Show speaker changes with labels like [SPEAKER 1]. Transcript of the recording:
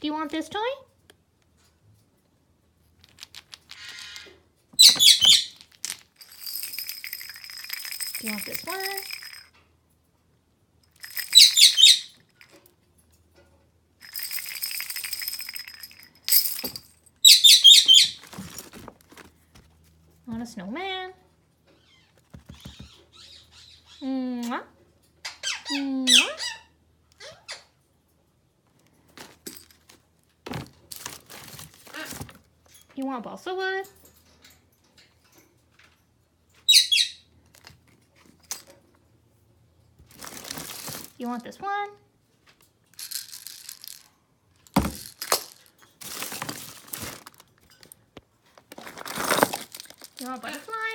[SPEAKER 1] Do you want this toy? Do you want this one? Want a snowman? Mwah. Mwah. You want balsa wood? You want this one? You want butterfly?